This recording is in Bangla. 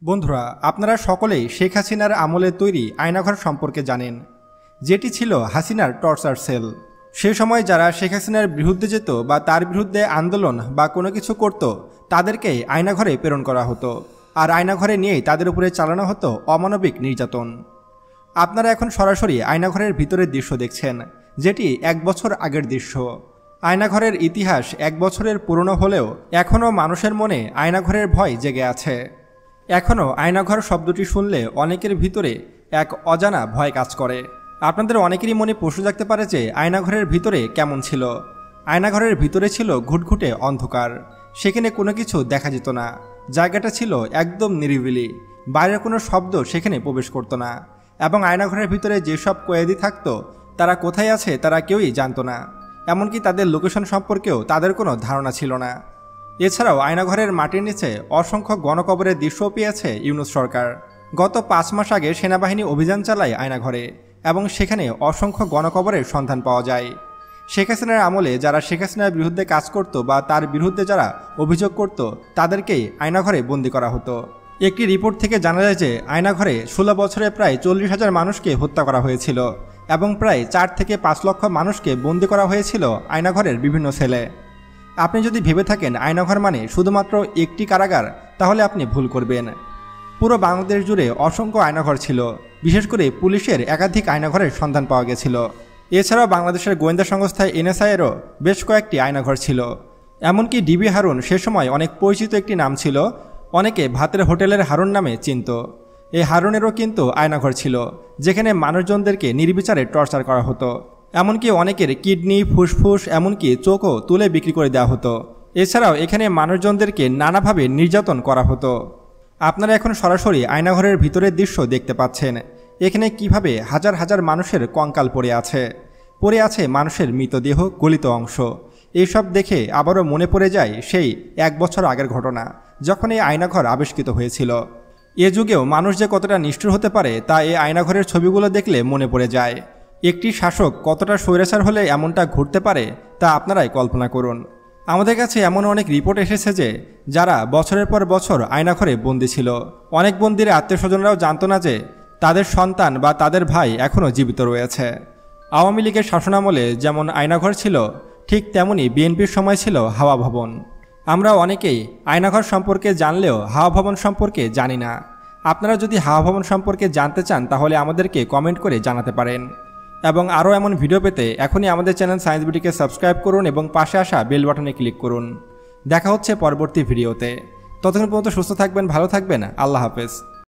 বন্ধুরা, আপনারা সকলেই শেখ হাসিনার আমলে তৈরি আয়নাঘর সম্পর্কে জানেন, যেটি ছিল হাসিনার টর্চার সেল। সে সময় যারা শেখ হাসিনার বিরুদ্ধে যেত বা তার বিরুদ্ধে আন্দোলন বা কোনো কিছু করত, তাদেরকেই আয়নাঘরে প্রেরণ করা হতো, আর আয়নাঘরে নিয়েই তাদের উপরে চালানো হতো অমানবিক নির্যাতন। আপনারা এখন সরাসরি আয়নাঘরের ভিতরের দৃশ্য দেখছেন, যেটি 1 বছর আগের দৃশ্য। আয়নাঘরের ইতিহাস 1 বছরের পুরনো হলেও এখনও মানুষের মনে আয়নাঘরের ভয় জেগে আছে। এখনও আয়নাঘর শব্দটি শুনলে অনেকের ভিতরে এক অজানা ভয় কাজ করে। আপনাদের অনেকেরই মনে প্রশ্ন জাগতে পারে যে আয়নাঘরের ভিতরে কেমন ছিল। আয়নাঘরের ভিতরে ছিল ঘুটঘুটে অন্ধকার, সেখানে কোনো কিছু দেখা যেত না। জায়গাটা ছিল একদম নিরিবিলি, বাইরের কোনো শব্দ সেখানে প্রবেশ করতো না, এবং আয়নাঘরের ভিতরে যেসব কয়েদি থাকতো তারা কোথায় আছে তারা কেউই জানতো না। এমনকি তাদের লোকেশন সম্পর্কেও তাদের কোনো ধারণা ছিল না। এছাড়াও আয়নাঘরের মাটির নিচে অসংখ্য গণকবরের দৃশ্যও পেয়েছে ইউনূস সরকার। গত 5 মাস আগে সেনাবাহিনী অভিযান চালায় আয়নাঘরে, এবং সেখানে অসংখ্য গণকবরের সন্ধান পাওয়া যায়। শেখ হাসিনার আমলে যারা শেখ হাসিনার বিরুদ্ধে কাজ করত বা তার বিরুদ্ধে যারা অভিযোগ করত, তাদেরকেই আয়নাঘরে বন্দি করা হতো। একটি রিপোর্ট থেকে জানা যায় যে আয়নাঘরে 16 বছরে প্রায় 40,000 মানুষকে হত্যা করা হয়েছিল, এবং প্রায় 4 থেকে 5 লক্ষ মানুষকে বন্দি করা হয়েছিল আয়নাঘরের বিভিন্ন সেলে। আপনি যদি ভেবে থাকেন আয়নাঘর মানে শুধুমাত্র একটি কারাগার, তাহলে আপনি ভুল করবেন। পুরো বাংলাদেশ জুড়ে অসংখ্য আয়নাঘর ছিল, বিশেষ করে পুলিশের একাধিক আয়নাঘরের সন্ধান পাওয়া গেছিল। এছাড়াও বাংলাদেশের গোয়েন্দা সংস্থা এনএসআইয়েরও বেশ কয়েকটি আয়নাঘর ছিল। এমনকি ডিবি হারুন সে সময় অনেক পরিচিত একটি নাম ছিল, অনেকে ভাতের হোটেলের হারুন নামে চিনত। এই হারুনেরও কিন্তু আয়নাঘর ছিল, যেখানে মানুষজনদেরকে নির্বিচারে টর্চার করা হতো। এমনকি অনেকের কিডনি, ফুসফুস, এমনকি চোখও তুলে বিক্রি করে দেওয়া হতো। এছাড়াও এখানে মানুষজনদেরকে নানাভাবে নির্যাতন করা হতো। আপনারা এখন সরাসরি আয়নাঘরের ভিতরের দৃশ্য দেখতে পাচ্ছেন। এখানে কিভাবে হাজার হাজার মানুষের কঙ্কাল পড়ে আছে মানুষের মৃতদেহ, গলিত অংশ। এইসব দেখে আবারও মনে পড়ে যায় সেই 1 বছর আগের ঘটনা, যখন এই আয়নাঘর আবিষ্কৃত হয়েছিল। এ যুগেও মানুষ যে কতটা নিষ্ঠুর হতে পারে তা এই আয়নাঘরের ছবিগুলো দেখলে মনে পড়ে যায়। একটি শাসক কতটা স্বৈরাচার হলে এমনটা ঘটতে পারে তা আপনারাই কল্পনা করুন। আমাদের কাছে এমন অনেক রিপোর্ট এসেছে যে যারা বছরের পর বছর আয়নাঘরে বন্দী ছিল, অনেক বন্দির আত্মীয়স্বজনরাও জানতো না যে তাদের সন্তান বা তাদের ভাই এখনও জীবিত রয়েছে। আওয়ামী লীগের শাসনামলে যেমন আয়নাঘর ছিল, ঠিক তেমনি বিএনপির সময় ছিল হাওয়া ভবন। আমরা অনেকেই আয়নাঘর সম্পর্কে জানলেও হাওয়া ভবন সম্পর্কে জানি না। আপনারা যদি হাওয়া ভবন সম্পর্কে জানতে চান তাহলে আমাদেরকে কমেন্ট করে জানাতে পারেন। এবং আরও এমন ভিডিও পেতে এখনই আমাদের চ্যানেল সায়েন্স বিডিকে সাবস্ক্রাইব করুন এবং পাশে আসা বেল বাটনে ক্লিক করুন। দেখা হচ্ছে পরবর্তী ভিডিওতে। ততক্ষণ পর্যন্ত সুস্থ থাকবেন, ভালো থাকবেন। আল্লাহ হাফেজ।